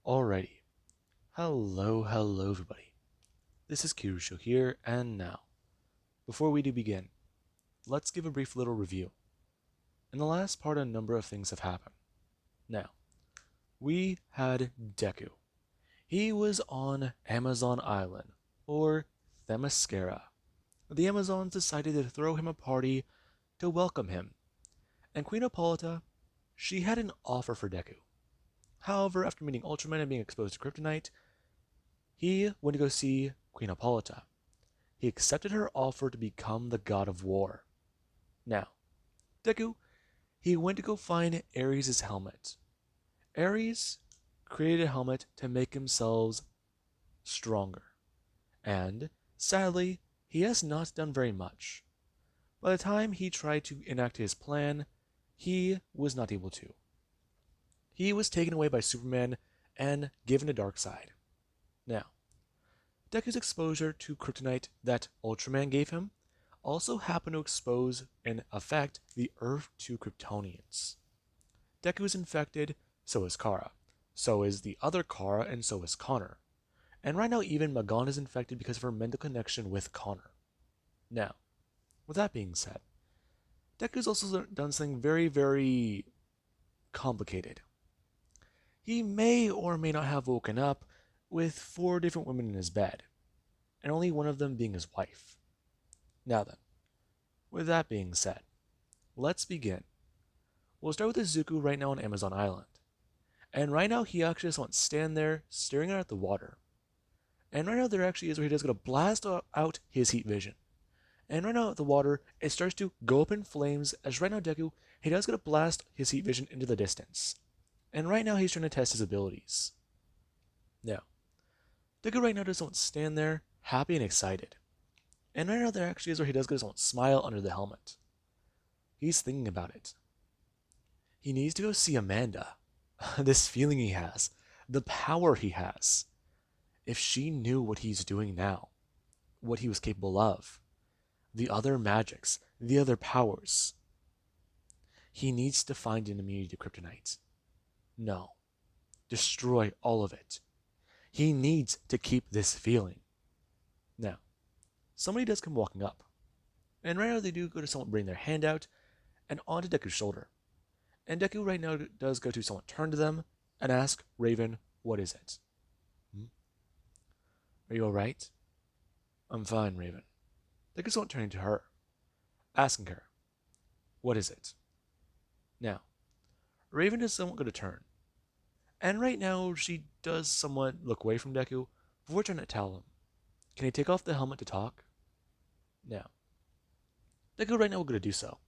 Alrighty. Hello everybody. This is Kirusho here, and now, before we do begin, let's give a brief little review. In the last part, a number of things have happened. Now, we had Deku. He was on Amazon Island, or Themyscira. The Amazons decided to throw him a party to welcome him, and Queen Hippolyta, she had an offer for Deku. However, after meeting Ultraman and being exposed to Kryptonite, he went to go see Queen Hippolyta. He accepted her offer to become the god of war. Now, Deku, he went to go find Ares' helmet. Ares created a helmet to make himself stronger. And, sadly, he has not done very much. By the time he tried to enact his plan, he was not able to. He was taken away by Superman and given to Darkseid. Now, Deku's exposure to kryptonite that Ultraman gave him also happened to expose and affect the Earth to Kryptonians. Deku is infected, so is Kara. So is the other Kara, and so is Connor. And right now even Magon is infected because of her mental connection with Connor. Now, with that being said, Deku's also done something very complicated. He may or may not have woken up with 4 different women in his bed, and only one of them being his wife. Now then, with that being said, let's begin. We'll start with Izuku right now on Amazon Island. And right now he actually just wants to stand there staring out at the water. And right now there actually is where he does going to blast out his heat vision. And right now at the water, it starts to go up in flames as right now Deku, he does going to blast his heat vision into the distance. And right now he's trying to test his abilities. Now, Deku right now just wants to stand there, happy and excited. And right now there actually is where he does just want to smile under the helmet. He's thinking about it. He needs to go see Amanda. This feeling he has, the power he has. If she knew what he's doing now, what he was capable of, the other magics, the other powers, he needs to find an immunity to kryptonite. No. Destroy all of it. He needs to keep this feeling. Now, somebody does come walking up. And right now they do go to someone, bring their hand out, and onto Deku's shoulder. And Deku right now does go to someone, turn to them, and ask Raven, what is it? Are you alright? I'm fine, Raven. Deku's someone turning to her, asking her, what is it? Now, Raven is somewhat going to turn. And right now, she does somewhat look away from Deku before trying to tell him. Can he take off the helmet to talk? Now, Deku right now will going to do so.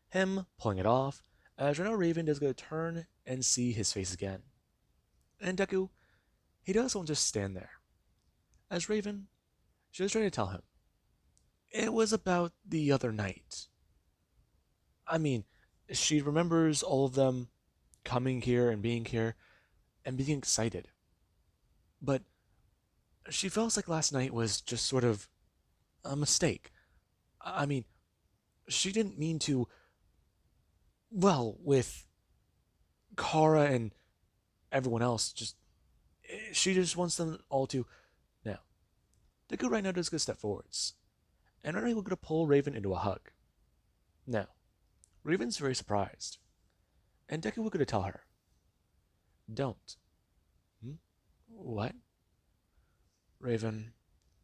Him pulling it off, as right now Raven is going to turn and see his face again. And Deku, he does want to just stand there. As Raven, she was trying to tell him, it was about the other night. I mean, she remembers all of them coming here and being excited. But she feels like last night was just sort of a mistake. I mean, she didn't mean to, well, with Kara and everyone else, she just wants them all to. Now, Deku right now does go step forwards. And right now we're going to pull Raven into a hug. Now, Raven's very surprised. And Deku will going to tell her, don't. What? Raven,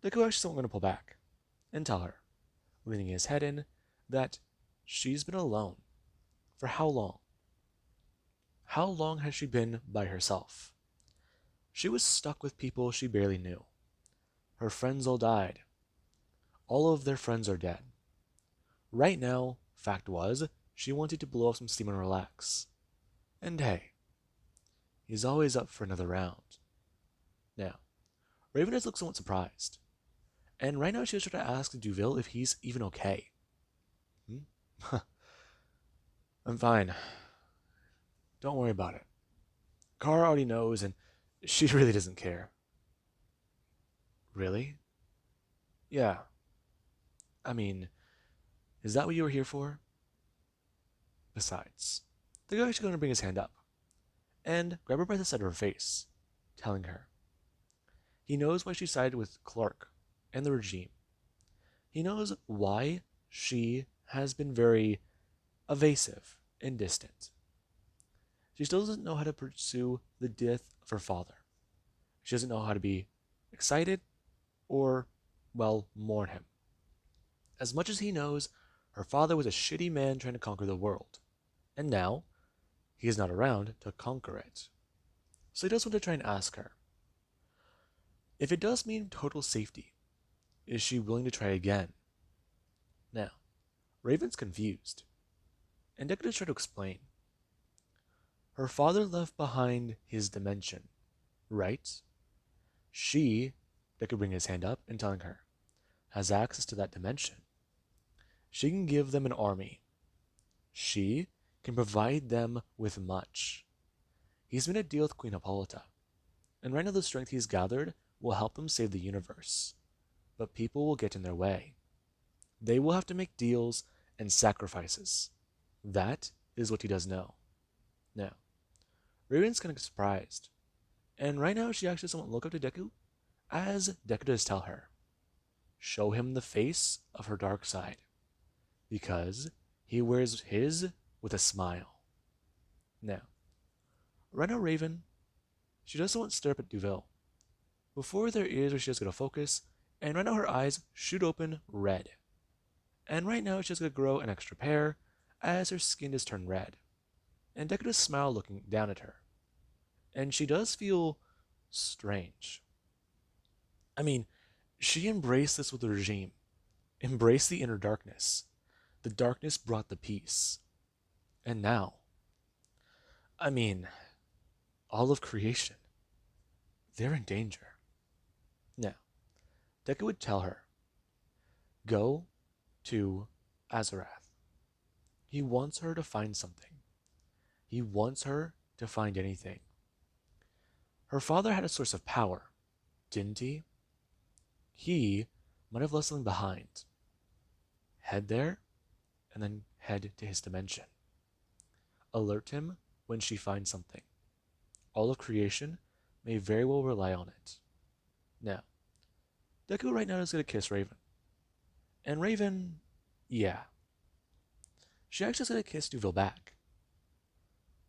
Deku actually going to pull back and tell her, leaning his head in, that she's been alone. For how long? How long has she been by herself? She was stuck with people she barely knew. Her friends all died. All of their friends are dead. Right now, fact was, she wanted to blow off some steam and relax. And hey, he's always up for another round. Now, Raven does look somewhat surprised. And right now she was trying to ask Duville if he's even okay. I'm fine. Don't worry about it. Kara already knows, and she really doesn't care. Really? Yeah. I mean, is that what you were here for? Besides, the guy is going to bring his hand up and grab her by the side of her face. telling her. He knows why she sided with Clark and the regime. He knows why she has been very evasive and distant. She still doesn't know how to pursue the death of her father. She doesn't know how to be excited or, well, mourn him. As much as he knows, her father was a shitty man trying to conquer the world. And now, he is not around to conquer it. So he does want to try and ask her, if it does mean total safety, is she willing to try again? Now, Raven's confused, and Deku is trying to explain. Her father left behind his dimension, right? She, Deku bringing his hand up and telling her, has access to that dimension. She can give them an army. She can provide them with much. He's made a deal with Queen Hippolyta, and right now the strength he's gathered will help him save the universe. But people will get in their way. They will have to make deals and sacrifices. That is what he does know. Now, Raven's kind of surprised, and right now she actually doesn't look up to Deku, as Deku does tell her. Show him the face of her dark side, because he wears his with a smile. Now, right now Raven, she doesn't want to stare up at Duville. Before there is where she just going to focus, and right now her eyes shoot open red. And right now she's going to grow an extra pair as her skin is turned red. And Deku does smile looking down at her. And she does feel strange. I mean, she embraced this with the regime, embraced the inner darkness. The darkness brought the peace. And now, I mean, all of creation, they're in danger. Now, Deku would tell her, go to Azarath. He wants her to find something. He wants her to find anything. Her father had a source of power, didn't he? He might have left something behind. Head there, and then head to his dimension. Alert him when she finds something. All of creation may very well rely on it. Now, Deku right now is going to kiss Raven. And Raven, yeah. She actually is going to kiss Duville back.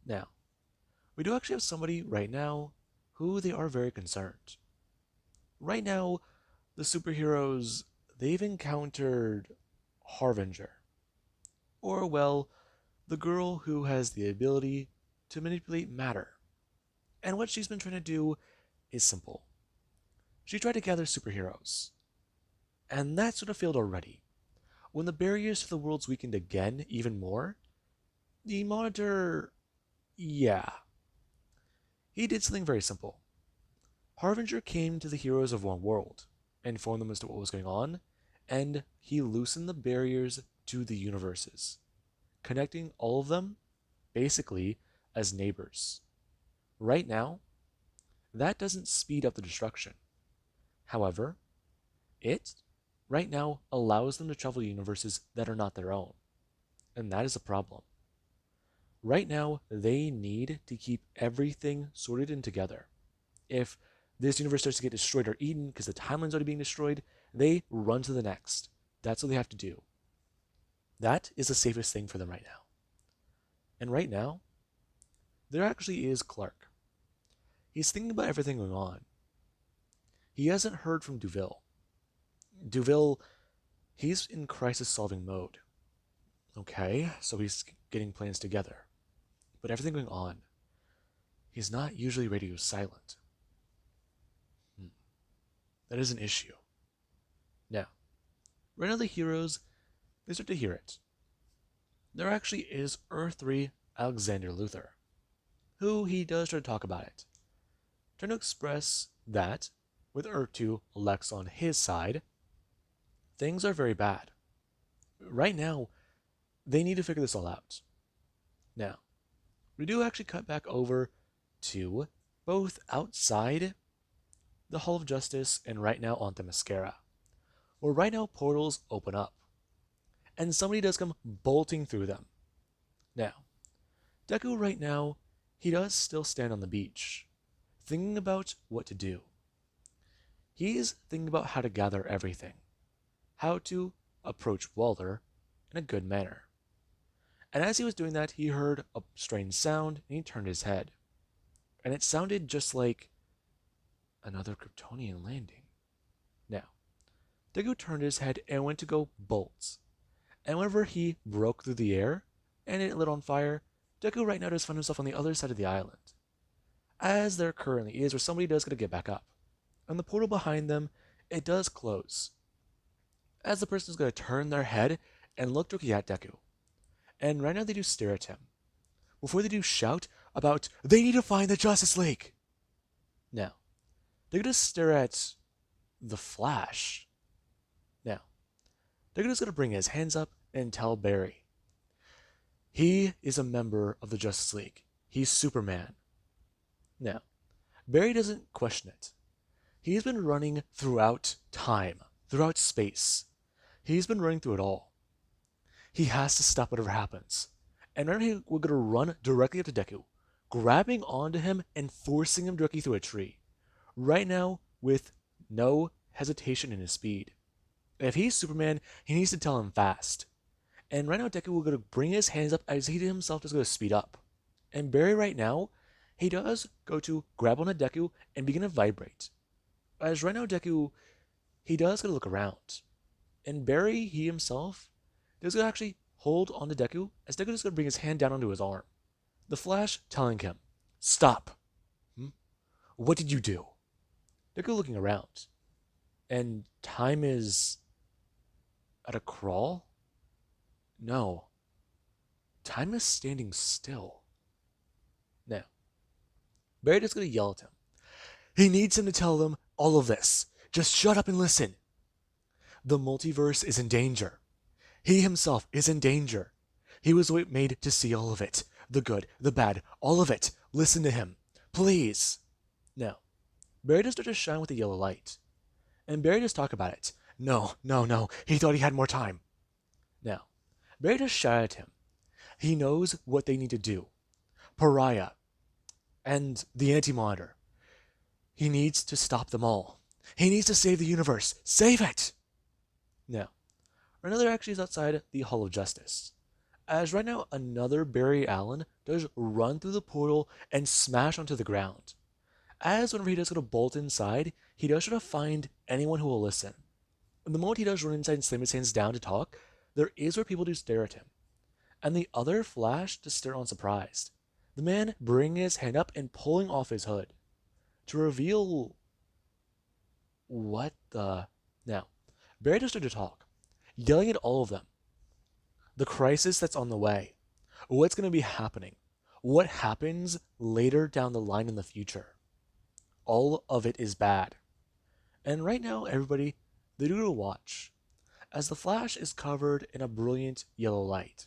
Now, we do actually have somebody right now who they are very concerned. Right now, the superheroes, they've encountered Harbinger. Or, well, the girl who has the ability to manipulate matter. And what she's been trying to do is simple. She tried to gather superheroes. And that sort of failed already. When the barriers to the worlds weakened again, even more, the Monitor, yeah. He did something very simple. Harbinger came to the heroes of one world, informed them as to what was going on, and he loosened the barriers to the universes, connecting all of them, basically, as neighbors. Right now, that doesn't speed up the destruction. However, it, right now, allows them to travel to universes that are not their own. And that is a problem. Right now, they need to keep everything sorted and together. If this universe starts to get destroyed or eaten because the timeline's already being destroyed, they run to the next. That's what they have to do. That is the safest thing for them right now. And right now, there actually is Clark. He's thinking about everything going on. He hasn't heard from Duville. Duville, he's in crisis-solving mode. Okay, so he's getting plans together. But everything going on, he's not usually radio silent. That is an issue. Now, right now the heroes, they start to hear it. There actually is Earth 3 Alexander Luthor, who he does try to talk about it. Trying to express that, with Earth 2 Lex on his side, things are very bad. Right now, they need to figure this all out. Now, we do actually cut back over to both outside the Hall of Justice and right now on Themyscira, where right now portals open up, and somebody does come bolting through them. Now, Deku right now, he does still stand on the beach, thinking about what to do. He's thinking about how to gather everything, how to approach Waller in a good manner. And as he was doing that, he heard a strange sound and he turned his head. And it sounded just like another Kryptonian landing. Now, Deku turned his head and went to go bolt. And whenever he broke through the air and it lit on fire, Deku right now just found himself on the other side of the island. As there currently is, where somebody does gotta get back up. And the portal behind them, it does close. As the person's gonna turn their head and look directly at Deku. And right now they do stare at him. Before they do shout about, they need to find the Justice League! Now, they're gonna stare at the Flash. Now, they're just gonna bring his hands up and tell Barry. He is a member of the Justice League. He's Superman. Now, Barry doesn't question it. He's been running throughout time, throughout space. He's been running through it all. He has to stop whatever happens. And right now we're gonna run directly up to Deku, grabbing onto him and forcing him directly through a tree. Right now, with no hesitation in his speed. If he's Superman, he needs to tell him fast. And right now Deku will gonna bring his hands up as he himself is gonna speed up. And Barry right now, he does go to grab onto Deku and begin to vibrate. As right now Deku, he does gotta look around. And Barry, he himself, is gonna actually hold onto Deku as Deku is gonna bring his hand down onto his arm. The Flash telling him, stop. What did you do? Deku looking around. And time is at a crawl? No. Time is standing still. Now, Barry is gonna yell at him. He needs him to tell them all of this. Just shut up and listen. The multiverse is in danger. He himself is in danger. He was made to see all of it. The good, the bad, all of it. Listen to him. Please. Now, Barry just started to shine with the yellow light. And Barry just talked about it. No. He thought he had more time. Now, Barry just shouted at him. He knows what they need to do. Pariah and the Anti-Monitor. He needs to stop them all. He needs to save the universe. Save it! Now, another actually is outside the Hall of Justice. As right now, another Barry Allen does run through the portal and smash onto the ground. As whenever he does go to bolt inside, he does try to find anyone who will listen. And the moment he does run inside and slam his hands down to talk, there is where people do stare at him. And the other Flash just stare on surprised. The man bringing his hand up and pulling off his hood to reveal what the... Now, Barry just started to talk, yelling at all of them. The crisis that's on the way. What's going to be happening. What happens later down the line in the future. All of it is bad. And right now, everybody, they do to watch as the Flash is covered in a brilliant yellow light.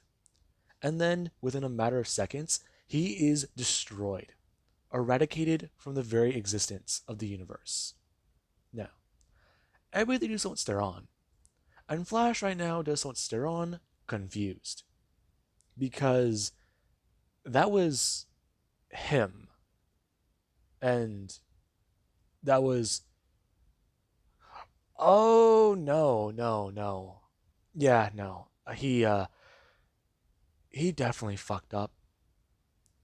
And then, within a matter of seconds, he is destroyed, eradicated from the very existence of the universe. Now, everybody just won't stare on. And Flash right now just won't stare on, confused. Because that was him. And that was... Oh, no. Yeah, no. He definitely fucked up.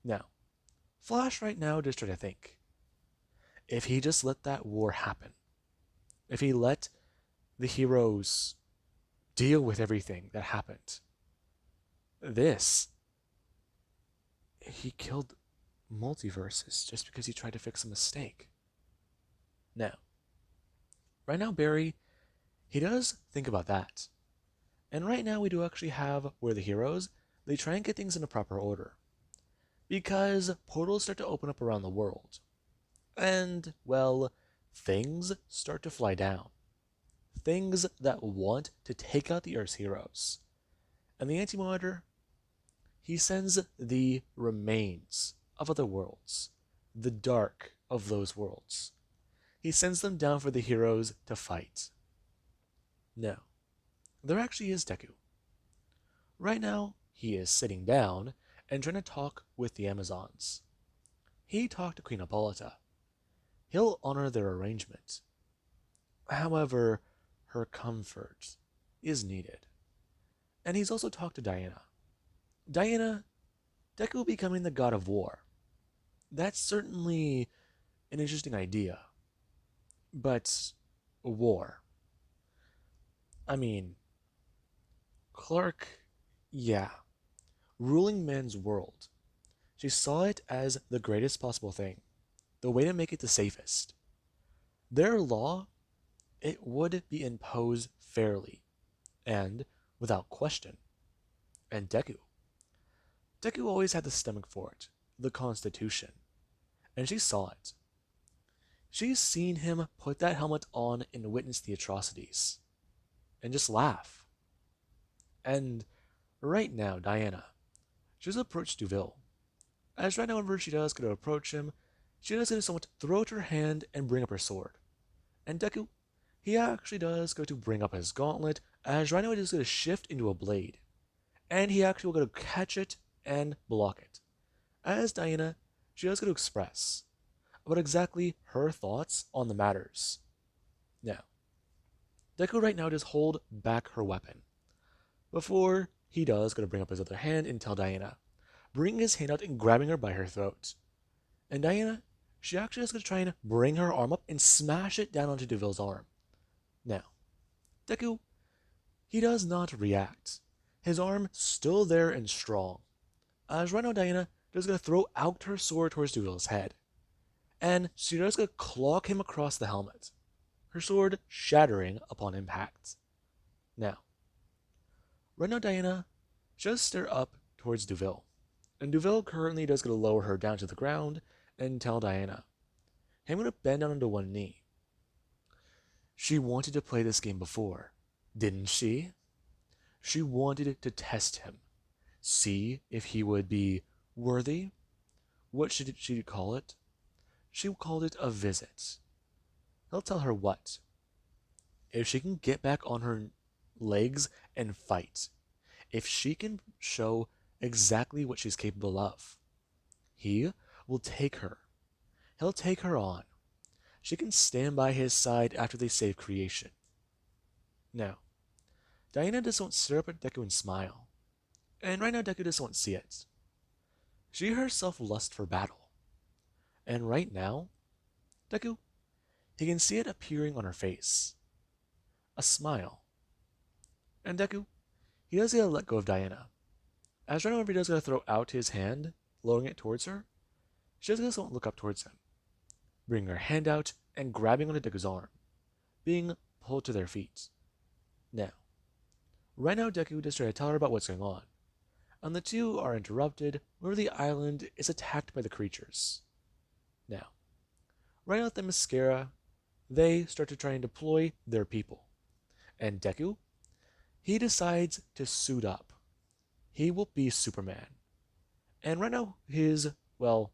Now, Flash right now just trying to think. If he just let that war happen, if he let the heroes deal with everything that happened, he killed multiverses just because he tried to fix a mistake. Now, right now Barry, he does think about that. And right now we do actually have where the heroes, they try and get things in a proper order. Because portals start to open up around the world. And, well, things start to fly down. Things that want to take out the Earth's heroes. And the Anti-Monitor, he sends the remains of other worlds, the dark of those worlds. He sends them down for the heroes to fight. Now, there actually is Deku. Right now, he is sitting down and trying to talk with the Amazons. He talked to Queen Hippolyta, he'll honor their arrangement. However, her comfort is needed. And he's also talked to Diana. Diana, Deku becoming the god of war. That's certainly an interesting idea. But war. I mean, Clark, yeah, ruling men's world. She saw it as the greatest possible thing, the way to make it the safest. Their law, it would be imposed fairly and without question. And Deku always had the stomach for it, the Constitution, and she saw it. She's seen him put that helmet on and witness the atrocities, and just laugh. And right now, Diana, she's approached Duville. As right now, whenever she does go to approach him, she does get to somewhat throw out her hand and bring up her sword. And Deku, he actually does go to bring up his gauntlet, as right now it is going to shift into a blade. And he actually will go to catch it and block it. As Diana, she does go to express about exactly her thoughts on the matters. Now, Deku right now does hold back her weapon. Before he does go to bring up his other hand and tell Diana, bringing his hand out and grabbing her by her throat. And Diana, she actually is going to try and bring her arm up and smash it down onto Duville's arm. Now, Deku, he does not react. His arm still there and strong. As right now Diana is going to throw out her sword towards Duville's head. And she does going to clock him across the helmet, her sword shattering upon impact. Now, right now Diana just stare up towards Duville. And Duville currently does going to lower her down to the ground and tell Diana, hey, I'm going to bend down onto one knee. She wanted to play this game before, didn't she? She wanted to test him, see if he would be worthy. What should she call it? She called it a visit. He'll tell her what? If she can get back on her legs and fight, if she can show exactly what she's capable of, he will take her. He'll take her on. She can stand by his side after they save creation. Now, Diana just won't stare up at Deku and smile. And right now Deku just won't see it. She herself lusts for battle. And right now, Deku, he can see it appearing on her face. A smile. And Deku, he does get to let go of Diana. As right now he does go to throw out his hand, lowering it towards her, she just won't look up towards him, bringing her hand out and grabbing onto Deku's arm, being pulled to their feet. Now, right now Deku just tries to tell her about what's going on, and the two are interrupted whenever the island is attacked by the creatures. Now, right now at the mascara, they start to try and deploy their people, and Deku, he decides to suit up. He will be Superman. And right now his,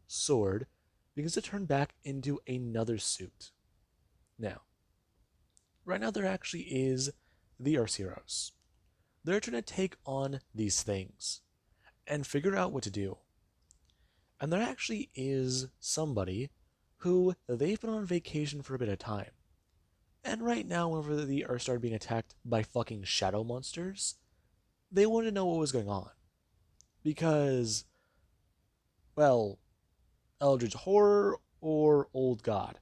sword begins to turn back into another suit. Now, right now there actually is the Earth Heroes. They're trying to take on these things and figure out what to do. And there actually is somebody who they've been on vacation for a bit of time. And right now, whenever the Earth started being attacked by fucking shadow monsters, they wanted to know what was going on. Because, Eldritch Horror or Old God?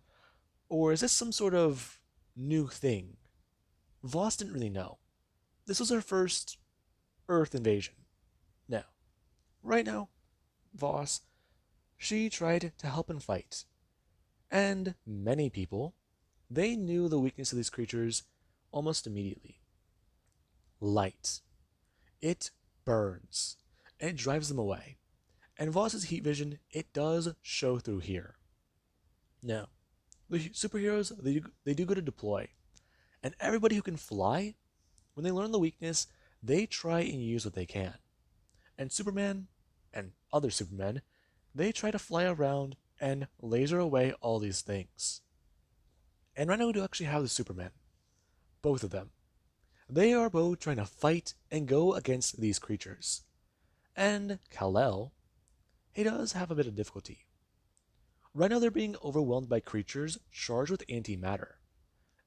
Or is this some sort of new thing? Voss didn't really know. This was her first Earth invasion. Now, right now, Voss, she tried to help and fight. And many people, they knew the weakness of these creatures almost immediately. Light. It burns. And it drives them away. And Voss's heat vision, it does show through here. Now, the superheroes, they do go to deploy. And everybody who can fly, when they learn the weakness, they try and use what they can. And Superman, and other Supermen, they try to fly around and laser away all these things. And right now we do actually have the Supermen. Both of them. They are both trying to fight and go against these creatures. And Kal-El, he does have a bit of difficulty. Right now they're being overwhelmed by creatures charged with antimatter,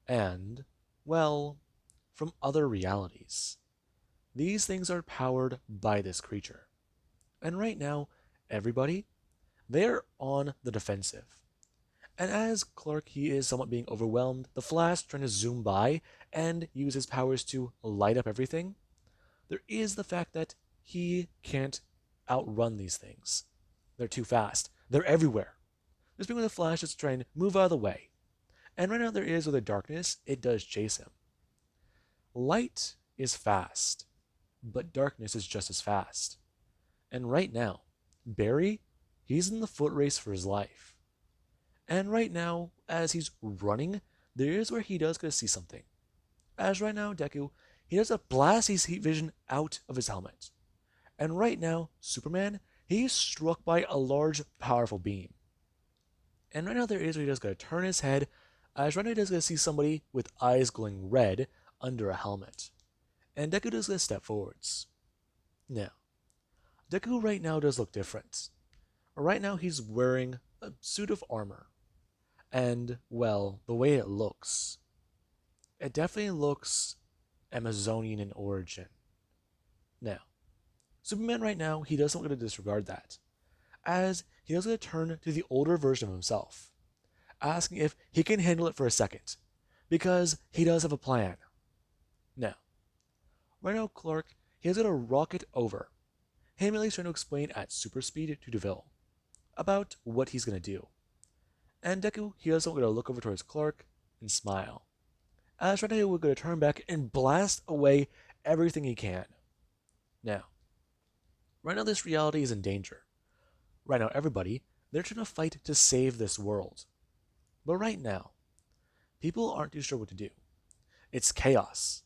and, well, from other realities. These things are powered by this creature. And right now, everybody, they're on the defensive. And as Clark, he is somewhat being overwhelmed, the Flash trying to zoom by and use his powers to light up everything. There is the fact that he can't outrun these things. They're too fast. They're everywhere. Just being with the Flash is trying to move out of the way. And right now there is with the darkness, it does chase him. Light is fast, but darkness is just as fast. And right now, Barry, he's in the foot race for his life. And right now, as he's running, there is where he does get to see something. As right now, Deku, he does a blast his heat vision out of his helmet. And right now, Superman, he's struck by a large, powerful beam. And right now there is where he does going to turn his head, as right now he does going to see somebody with eyes glowing red under a helmet. And Deku does going to step forwards. Now, Deku right now does look different. Right now he's wearing a suit of armor. And, well, the way it looks, it definitely looks Amazonian in origin. Now, Superman right now, he doesn't want to disregard that, as he does going to turn to the older version of himself, asking if he can handle it for a second, because he does have a plan. Now, right now Clark, he is going to rocket over. Hamilton's trying to explain at super speed to DeVille about what he's going to do. And Deku, he doesn't going to look over towards Clark and smile. As right now we're going to turn back and blast away everything he can. Now, right now this reality is in danger. Right now everybody, they're trying to fight to save this world. But right now, people aren't too sure what to do. It's chaos.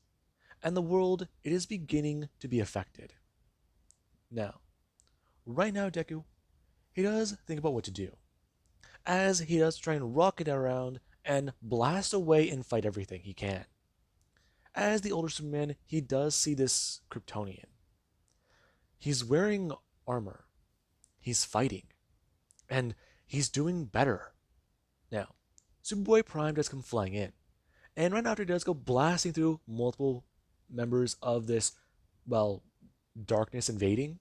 And the world, it is beginning to be affected. Now, right now Deku, he does think about what to do, as he does try and rocket around and blast away and fight everything he can. As the older Superman, he does see this Kryptonian. He's wearing armor. He's fighting. And he's doing better. Now, Superboy Prime does come flying in. And right after he does go blasting through multiple members of this, well, darkness invading,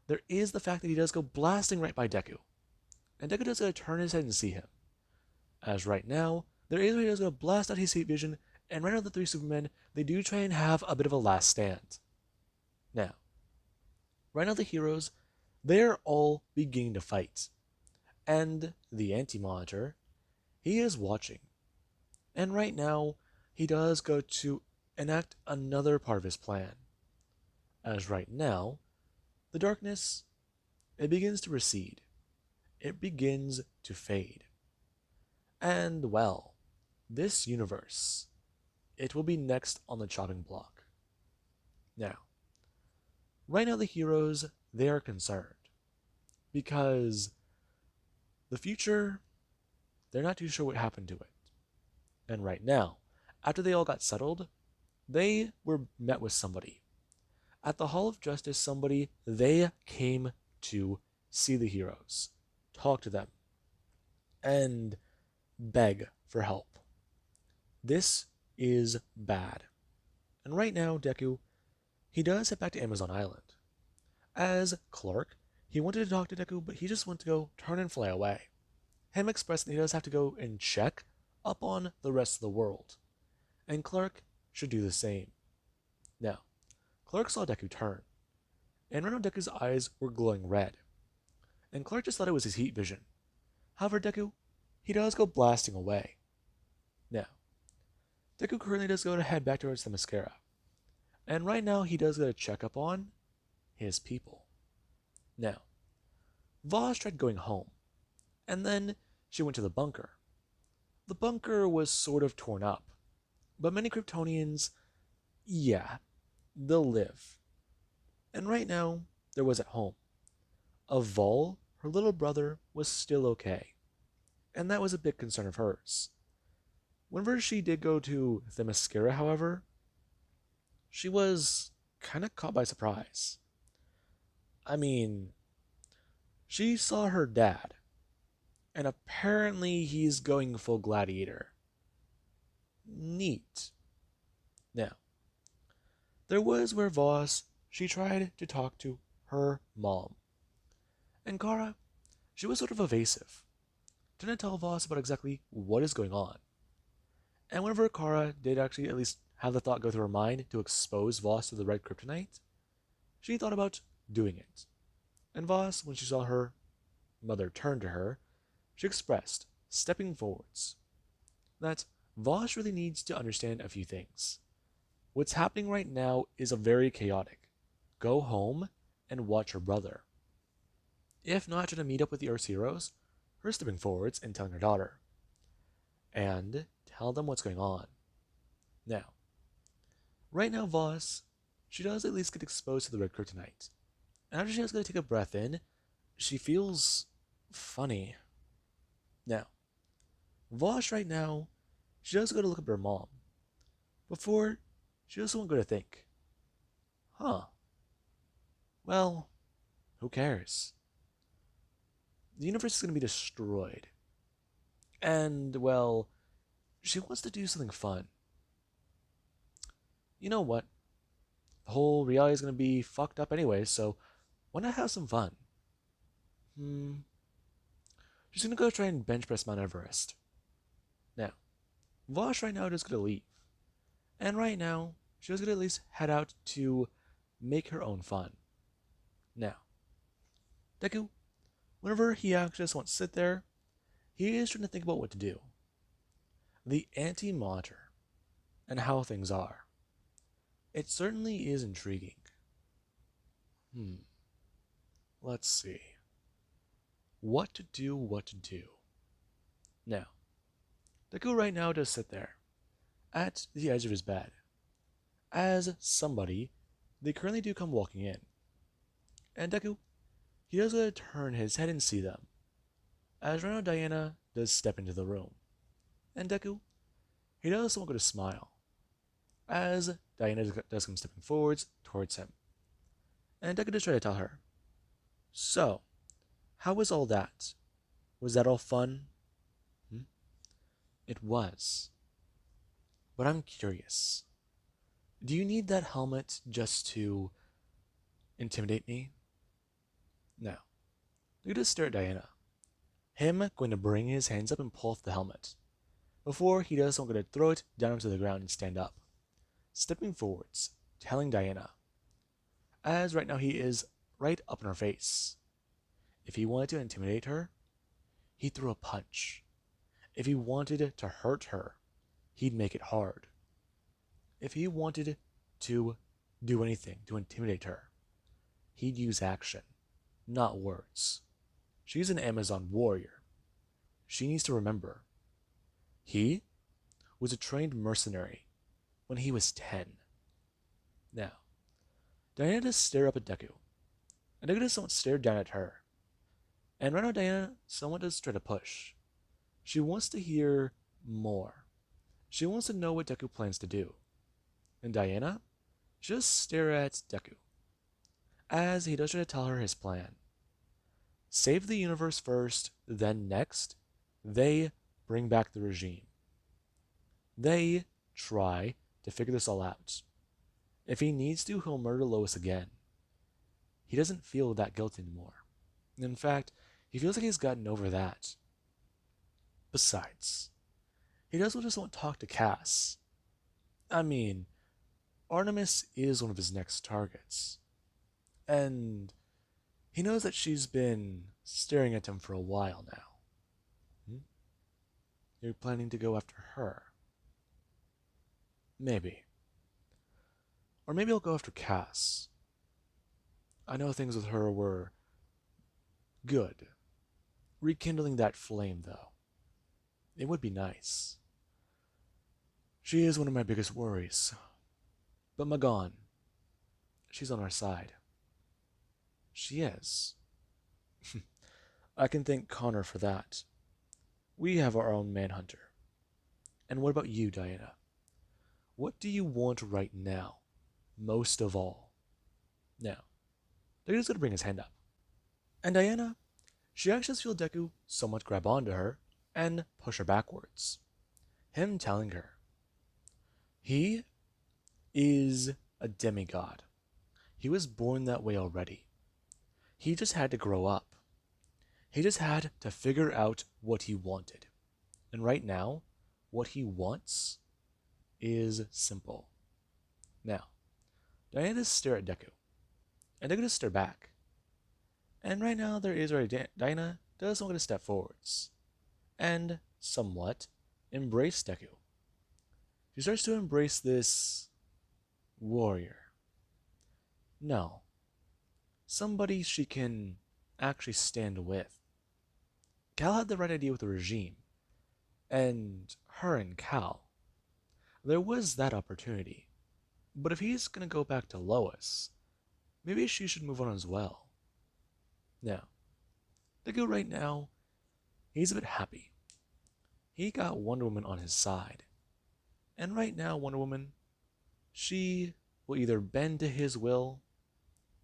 there is the fact that he does go blasting right by Deku. And Deku does go to turn his head and see him. As right now, there is where he does go to blast out his heat vision, and right now the three Supermen, they do try and have a bit of a last stand. Now, right now the heroes, they're all beginning to fight. And the Anti-Monitor, he is watching. And right now, he does go to enact another part of his plan. As right now, the darkness, it begins to recede. It begins to fade. And well, this universe, it will be next on the chopping block. Now, right now the heroes, they are concerned. Because the future, they're not too sure what happened to it. And right now, after they all got settled, they were met with somebody. At the Hall of Justice, somebody, they came to see the heroes, talk to them, and beg for help. This is bad. And right now, Deku, he does head back to Amazon Island. As Clark, he wanted to talk to Deku, but he just wanted to go turn and fly away. Him expressing he does have to go and check up on the rest of the world. And Clark should do the same. Now, Clark saw Deku turn, and right now Deku's eyes were glowing red. And Clark just thought it was his heat vision. However, Deku, he does go blasting away. Now, Deku currently does go to head back towards the mascara. And right now he does go to check up on his people. Now, Voss tried going home, and then she went to the bunker. The bunker was sort of torn up, but many Kryptonians, yeah, they'll live. And right now, there was at home. Vol, her little brother, was still okay, and that was a big concern of hers. Whenever she did go to the mascara, however, she was kind of caught by surprise. I mean, she saw her dad, and apparently he's going full gladiator. Neat. Now, there was where Voss, she tried to talk to her mom. And Kara, she was sort of evasive, trying to tell Voss about exactly what is going on. And whenever Kara did actually at least have the thought go through her mind to expose Voss to the red kryptonite, she thought about doing it. And Voss, when she saw her mother turn to her, she expressed, stepping forwards, that Voss really needs to understand a few things. What's happening right now is a very chaotic. Go home and watch her brother. If not trying to meet up with the Earth's heroes, her stepping forwards and telling her daughter. And tell them what's going on. Now, right now Voss, she does at least get exposed to the red kryptonite. And after she has to take a breath in, she feels funny. Now, Voss right now, she does go to look up her mom. Before, she doesn't want to go to think, huh, well, who cares? The universe is going to be destroyed. And, well, she wants to do something fun. You know what? The whole reality is going to be fucked up anyway, so why not have some fun? She's going to go try and bench press Mount Everest. Now, Vosh right now is going to leave. And right now, she was going to at least head out to make her own fun. Now, Deku, whenever he actually just wants to sit there, he is trying to think about what to do. The anti-monitor and how things are. It certainly is intriguing. Let's see. What to do. Now, Deku right now does sit there, at the edge of his bed. As somebody, they currently do come walking in. And Deku, he does go to turn his head and see them. As right now Diana does step into the room. And Deku, he does want to smile. As Diana does come stepping forwards towards him. And Deku does try to tell her, so, how was all that? Was that all fun? It was. But I'm curious. Do you need that helmet just to intimidate me? No. You just stare at Diana. Him going to bring his hands up and pull off the helmet. Before he does, I'm going to throw it down onto the ground and stand up. Stepping forwards, telling Diana. As right now he is right up in her face. If he wanted to intimidate her, he'd throw a punch. If he wanted to hurt her, he'd make it hard. If he wanted to do anything to intimidate her, he'd use action, not words. She's an Amazon warrior. She needs to remember. He was a trained mercenary when he was 10. Now, Diana does stare up at Deku, and Deku does not stare down at her. And right now Diana somewhat does try to push. She wants to hear more. She wants to know what Deku plans to do. And Diana just stare at Deku, as he does try to tell her his plan. Save the universe first, then next, they bring back the regime. They try to figure this all out. If he needs to, he'll murder Lois again. He doesn't feel that guilt anymore. In fact, he feels like he's gotten over that. Besides, he doesn't just want to talk to Cass. I mean, Artemis is one of his next targets. And he knows that she's been staring at him for a while now. You're planning to go after her? Maybe. Or maybe I'll go after Cass. I know things with her were good. Rekindling that flame, though. It would be nice. She is one of my biggest worries. But Magon, she's on our side. She is. I can thank Connor for that. We have our own Manhunter. And what about you, Diana? What do you want right now, most of all? Now, Diana's going to bring his hand up. And Diana, she actually feels Deku somewhat grab onto her and push her backwards. Him telling her, he is a demigod. He was born that way already. He just had to grow up. He just had to figure out what he wanted. And right now, what he wants is simple. Now, Diana does stare at Deku, and Deku does stare back. And right now, there is where Diana does want to step forwards, and somewhat embrace Deku. She starts to embrace this warrior. No, somebody she can actually stand with. Cal had the right idea with the regime, and her and Cal. There was that opportunity. But if he's gonna go back to Lois, maybe she should move on as well. Now, Deku right now, he's a bit happy. He got Wonder Woman on his side. And right now, Wonder Woman, she will either bend to his will,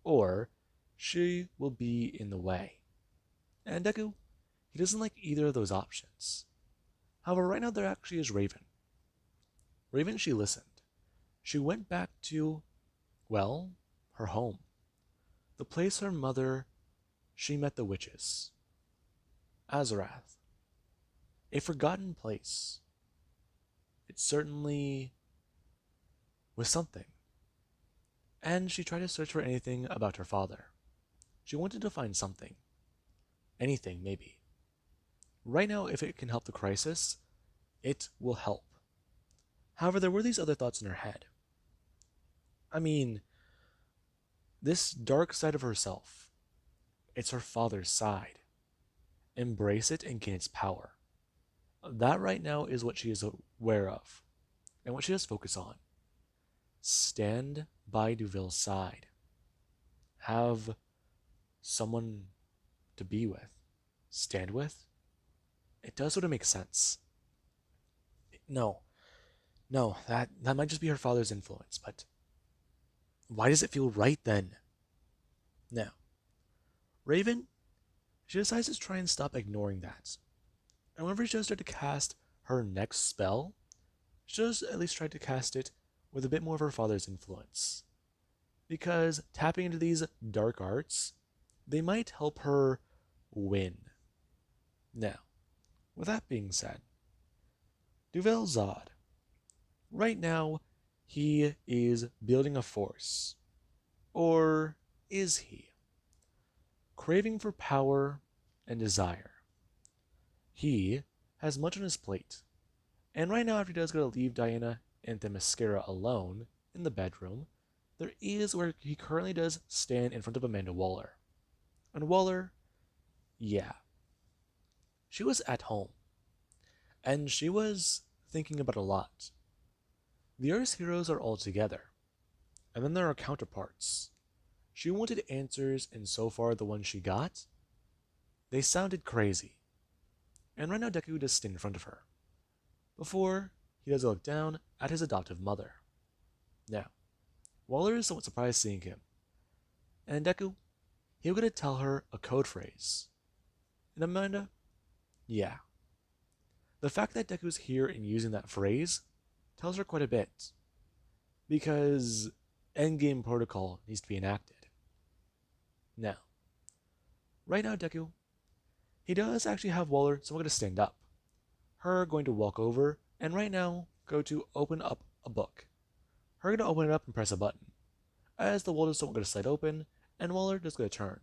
or she will be in the way. And Deku, he doesn't like either of those options. However, right now there actually is Raven. Raven, she listened. She went back to, well, her home. The place her mother, she met the witches. Azarath. A forgotten place. It certainly was something. And she tried to search for anything about her father. She wanted to find something. Anything, maybe. Right now, if it can help the crisis, it will help. However, there were these other thoughts in her head. I mean, this dark side of herself, it's her father's side. Embrace it and gain its power. That right now is what she is aware of, and what she does focus on. Stand by Duville's side. Have someone to be with. Stand with? It does sort of make sense. No, that might just be her father's influence, but why does it feel right then? Now, Raven, she decides to try and stop ignoring that. And whenever she does start to cast her next spell, she does at least try to cast it with a bit more of her father's influence. Because tapping into these dark arts, they might help her win. Now, with that being said, Duvel Zod. Right now, he is building a force. Or is he? Craving for power and desire. He has much on his plate. And right now, after he does go to leave Diana and Themyscira alone in the bedroom, there is where he currently does stand in front of Amanda Waller. And Waller, yeah. She was at home. And she was thinking about a lot. The Earth's heroes are all together. And then there are counterparts. She wanted answers, and so far the ones she got, they sounded crazy. And right now Deku does stand in front of her. Before, he does look down at his adoptive mother. Now, Waller is somewhat surprised seeing him. And Deku, he'll gonna tell her a code phrase. And Amanda, yeah. The fact that Deku's here and using that phrase tells her quite a bit. Because endgame protocol needs to be enacted. Now, right now Deku, he does actually have Waller somewhat going to stand up. Her going to walk over, and right now go to open up a book. Her going to open it up and press a button. As the Waller is somewhat going to slide open, and Waller just going to turn.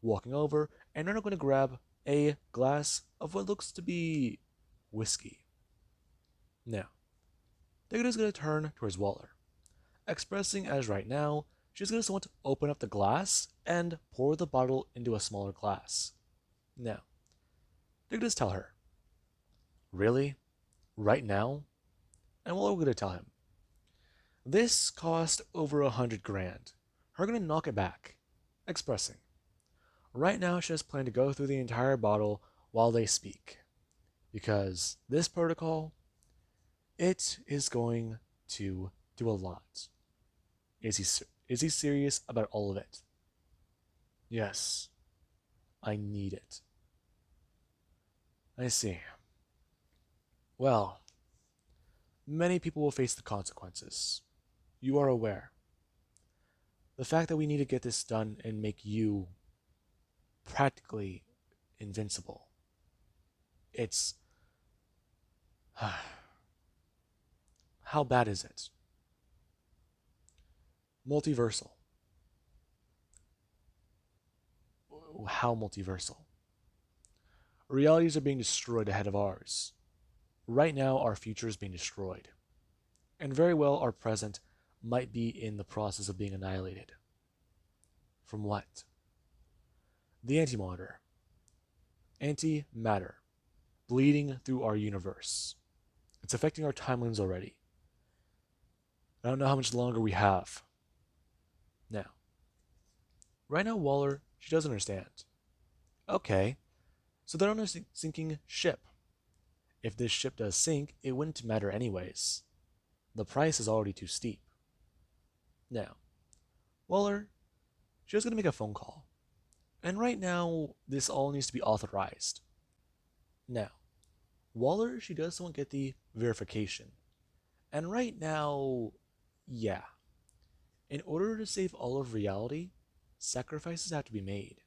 Walking over, and they're going to grab a glass of what looks to be whiskey. Now, Deku is going to turn towards Waller, expressing as right now, she's going to somewhat open up the glass and pour the bottle into a smaller glass. Now, Deku does tell her, really? Right now? And Waller going to tell him, this cost over 100 grand. Her going to knock it back, expressing, right now she has planned to go through the entire bottle while they speak. Because this protocol, it is going to do a lot. Is he serious about all of it? Yes. I need it. I see. Well, many people will face the consequences. You are aware. The fact that we need to get this done and make you practically invincible. It's. How bad is it? Multiversal. How multiversal? Realities are being destroyed ahead of ours. Right now, our future is being destroyed. And very well, our present might be in the process of being annihilated. From what? The antimatter. Antimatter. Bleeding through our universe. It's affecting our timelines already. I don't know how much longer we have. Now, right now, Waller, she doesn't understand. Okay, so they're on a sinking ship. If this ship does sink, it wouldn't matter anyways. The price is already too steep. Now, Waller, she was going to make a phone call. And right now, this all needs to be authorized. Now, Waller, she does want to get the verification. And right now, yeah. In order to save all of reality, sacrifices have to be made.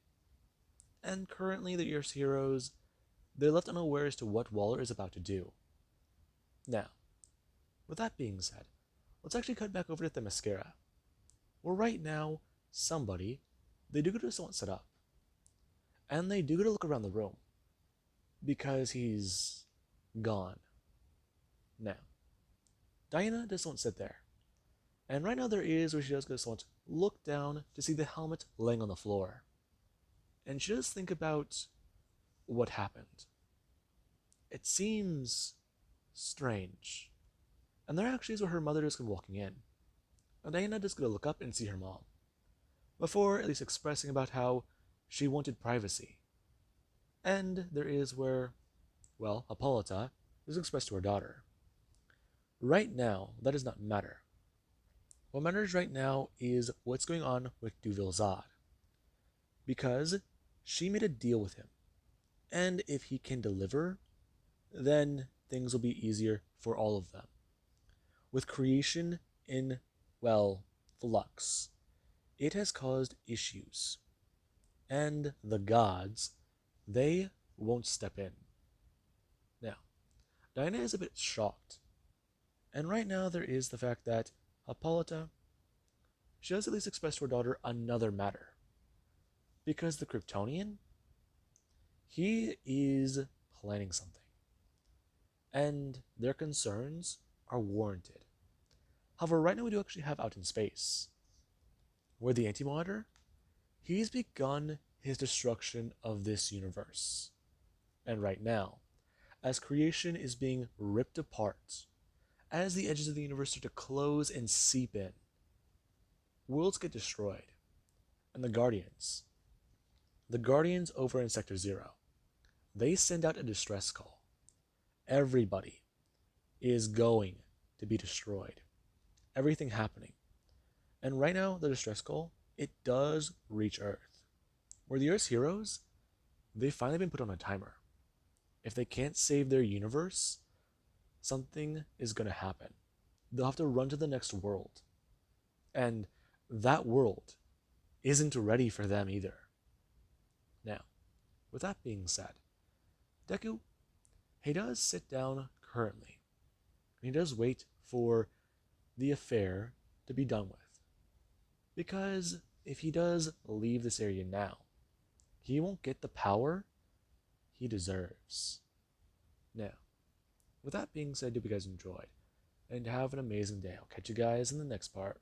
And currently, the Earth's heroes, they're left unaware as to what Waller is about to do. Now, with that being said, let's actually cut back over to the mascara. Well, right now, somebody, they do go to someone set up. And they do go to look around the room. Because he's gone. Now, Diana just won't sit there. And right now there is where she does go to someone look down to see the helmet laying on the floor. And she does think about what happened. It seems strange. And there actually is where her mother just comes walking in. And Diana just gonna look up and see her mom. Before at least expressing about how she wanted privacy. And there is where, well, Hippolyta is expressed to her daughter. Right now, that does not matter. What matters right now is what's going on with Duville Zod. Because she made a deal with him. And if he can deliver, then things will be easier for all of them. With creation in, well, flux, it has caused issues. And the gods, they won't step in. Now, Diana is a bit shocked. And right now there is the fact that Hippolyta, she does at least express to her daughter another matter. Because the Kryptonian, he is planning something. And their concerns are warranted. However, right now we do actually have out in space, where the Anti-Monitor, he's begun his destruction of this universe. And right now, as creation is being ripped apart, as the edges of the universe start to close and seep in, worlds get destroyed. And the Guardians over in Sector 0, they send out a distress call. Everybody is going to be destroyed. Everything happening. And right now, the distress call, it does reach Earth. Where the Earth's heroes, they've finally been put on a timer. If they can't save their universe, something is going to happen. They'll have to run to the next world. And that world isn't ready for them either. Now, with that being said, Deku, he does sit down currently. And he does wait for the affair to be done with. Because if he does leave this area now, he won't get the power he deserves. Now, with that being said, I hope you guys enjoyed. And have an amazing day. I'll catch you guys in the next part.